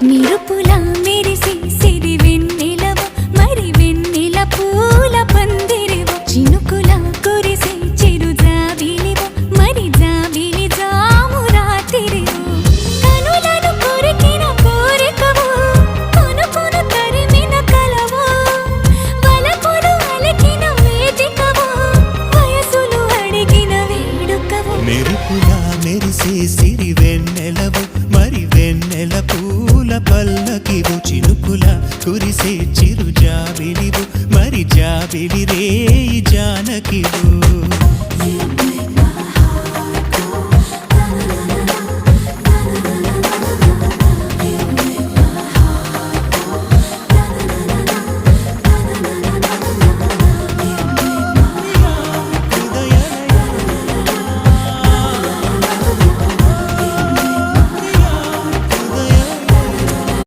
నిరుపులా మెరిసి సిరి వెన్నెలవు మరి వెన్నెల పూల పందిరివు చినుకులా కురిసి చిరు జాబిలివు మరి జాబిలి జాము రాత్రివు కనులను కొరికిన కోరికవు కొనుకొను తరిమిన కలవు వలపులు అలికిన వేదికవు వయసులు అడిగిన వేడుకవు మెరుపులా మెరిసే సిరి వెన్నెలవు మరి వెన్నెల పూల పల్లకివు చినుకుల కురిసే చిరు జాబిలివు మరి జాబిలి రే